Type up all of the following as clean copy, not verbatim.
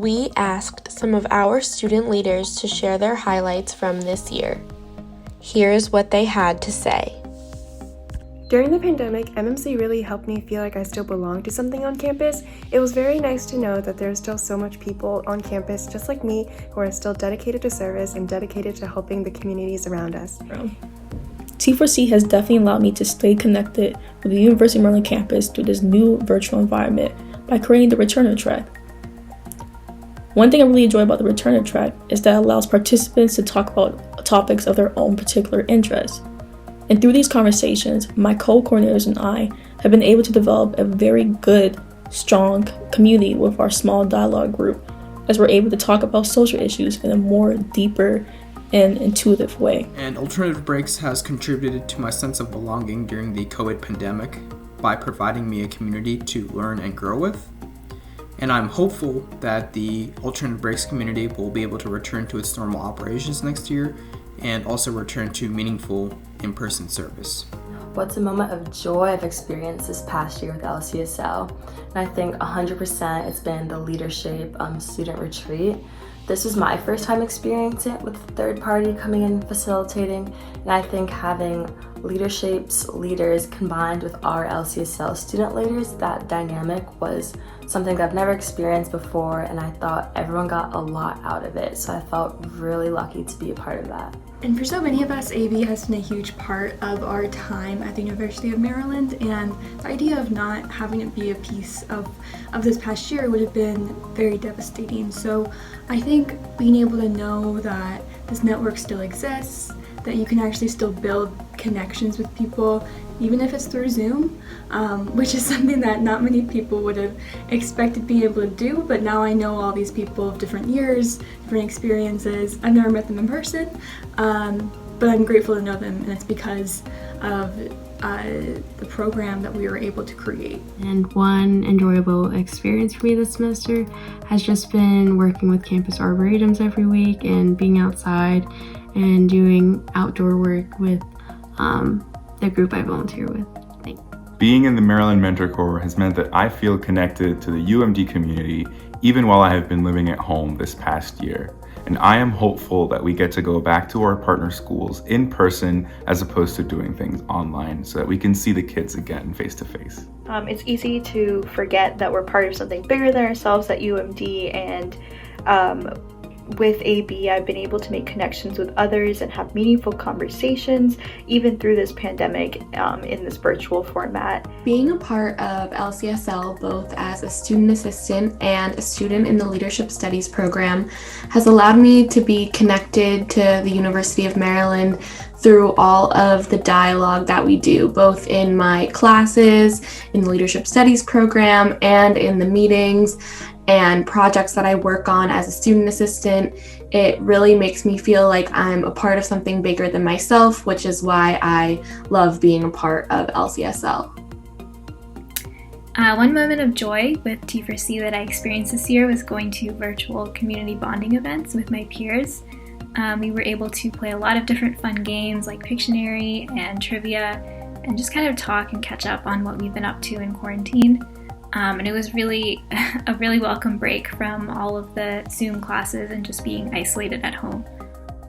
we asked some of our student leaders to share their highlights from this year. Here's what they had to say. During the pandemic, MMC really helped me feel like I still belong to something on campus. It was very nice to know that there's still so much people on campus just like me who are still dedicated to service and dedicated to helping the communities around us. T4C has definitely allowed me to stay connected with the University of Maryland campus through this new virtual environment by creating the Returner Track. One thing I really enjoy about the Returner Track is that it allows participants to talk about topics of their own particular interest. And through these conversations, my co-coordinators and I have been able to develop a very good, strong community with our small dialogue group, as we're able to talk about social issues in a more deeper and intuitive way. And Alternative Breaks has contributed to my sense of belonging during the COVID pandemic by providing me a community to learn and grow with. And I'm hopeful that the Alternative Breaks community will be able to return to its normal operations next year and also return to meaningful in-person service. What's a moment of joy I've experienced this past year with LCSL? And I think 100% it's been the leadership student retreat. This was my first time experiencing it with a third party coming in facilitating, and I think having leadership's leaders combined with our LCSL student leaders, that dynamic was something that I've never experienced before, and I thought everyone got a lot out of it, so I felt really lucky to be a part of that. And for so many of us, AB has been a huge part of our time at the University of Maryland, and the idea of not having it be a piece of this past year would have been very devastating. So I think being able to know that this network still exists, that you can actually still build connections with people, even if it's through Zoom, which is something that not many people would have expected being able to do, but now I know all these people of different years, different experiences. I've never met them in person, but I'm grateful to know them, and it's because of the program that we were able to create. And one enjoyable experience for me this semester has just been working with campus arboretums every week and being outside and doing outdoor work with the group I volunteer with. Thanks. Being in the Maryland Mentor Corps has meant that I feel connected to the UMD community even while I have been living at home this past year. And I am hopeful that we get to go back to our partner schools in person as opposed to doing things online so that we can see the kids again face to face. It's easy to forget that we're part of something bigger than ourselves at UMD, and with AB, I've been able to make connections with others and have meaningful conversations, even through this pandemic, in this virtual format. Being a part of LCSL, both as a student assistant and a student in the Leadership Studies program, has allowed me to be connected to the University of Maryland through all of the dialogue that we do, both in my classes, in the Leadership Studies program, and in the meetings and projects that I work on as a student assistant. It really makes me feel like I'm a part of something bigger than myself, which is why I love being a part of LCSL. One moment of joy with T4C that I experienced this year was going to virtual community bonding events with my peers. We were able to play a lot of different fun games like Pictionary and trivia, and just kind of talk and catch up on what we've been up to in quarantine. And it was really a really welcome break from all of the Zoom classes and just being isolated at home.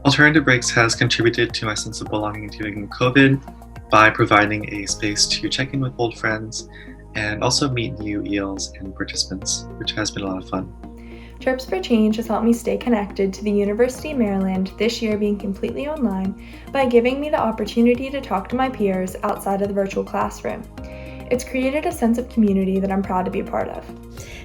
Alternative Breaks has contributed to my sense of belonging during COVID by providing a space to check in with old friends and also meet new ELs and participants, which has been a lot of fun. Trips for Change has helped me stay connected to the University of Maryland this year, being completely online, by giving me the opportunity to talk to my peers outside of the virtual classroom. It's created a sense of community that I'm proud to be a part of.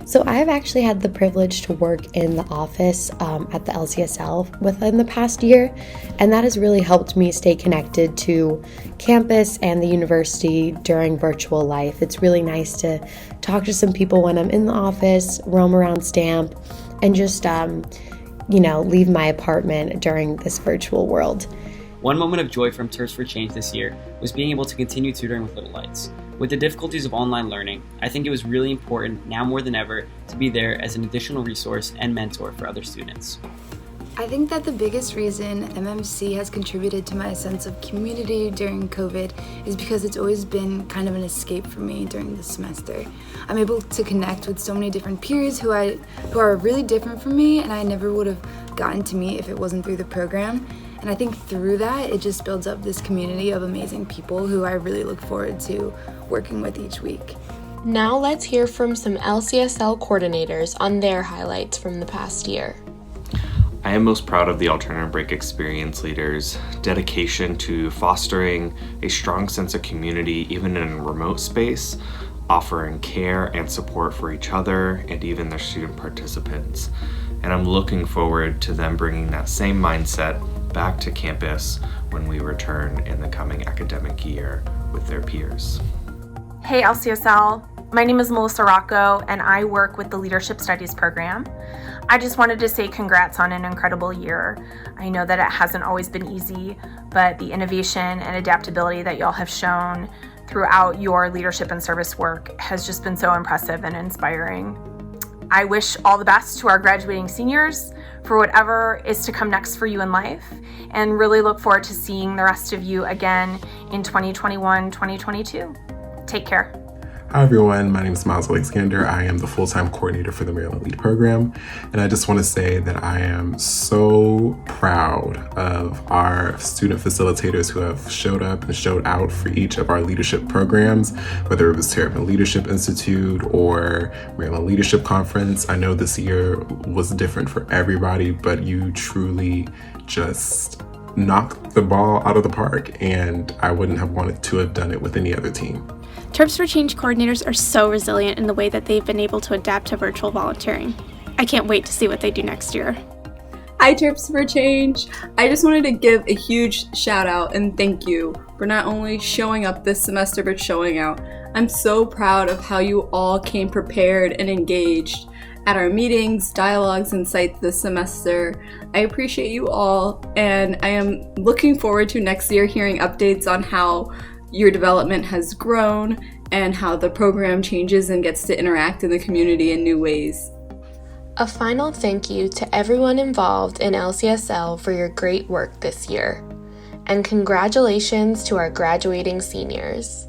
So I've actually had the privilege to work in the office at the LCSL within the past year, and that has really helped me stay connected to campus and the university during virtual life. It's really nice to talk to some people when I'm in the office, roam around Stamp, and just, leave my apartment during this virtual world. One moment of joy from Trips for Change this year was being able to continue tutoring with Little Lights. With the difficulties of online learning, I think it was really important, now more than ever, to be there as an additional resource and mentor for other students. I think that the biggest reason MMC has contributed to my sense of community during COVID is because it's always been kind of an escape for me during the semester. I'm able to connect with so many different peers who are really different from me, and I never would have gotten to meet if it wasn't through the program. And I think through that, it just builds up this community of amazing people who I really look forward to working with each week. Now let's hear from some LCSL coordinators on their highlights from the past year. I am most proud of the Alternative Break Experience leaders' dedication to fostering a strong sense of community even in a remote space, offering care and support for each other and even their student participants. And I'm looking forward to them bringing that same mindset back to campus when we return in the coming academic year with their peers. Hey LCSL, my name is Melissa Rocco and I work with the Leadership Studies program. I just wanted to say congrats on an incredible year. I know that it hasn't always been easy, but the innovation and adaptability that y'all have shown throughout your leadership and service work has just been so impressive and inspiring. I wish all the best to our graduating seniors for whatever is to come next for you in life, and really look forward to seeing the rest of you again in 2021-2022. Take care. Hi everyone, my name is Miles Alexander. I am the full-time coordinator for the Maryland Lead program, and I just want to say that I am so proud of our student facilitators who have showed up and showed out for each of our leadership programs, whether it was Terrapin Leadership Institute or Maryland Leadership Conference. I know this year was different for everybody, but you truly just knocked the ball out of the park, and I wouldn't have wanted to have done it with any other team. Terps for Change coordinators are so resilient in the way that they've been able to adapt to virtual volunteering. I can't wait to see what they do next year. Hi Terps for Change! I just wanted to give a huge shout out and thank you for not only showing up this semester but showing out. I'm so proud of how you all came prepared and engaged at our meetings, dialogues, and sites this semester. I appreciate you all, and I am looking forward to next year hearing updates on how your development has grown and how the program changes and gets to interact in the community in new ways. A final thank you to everyone involved in LCSL for your great work this year. And congratulations to our graduating seniors.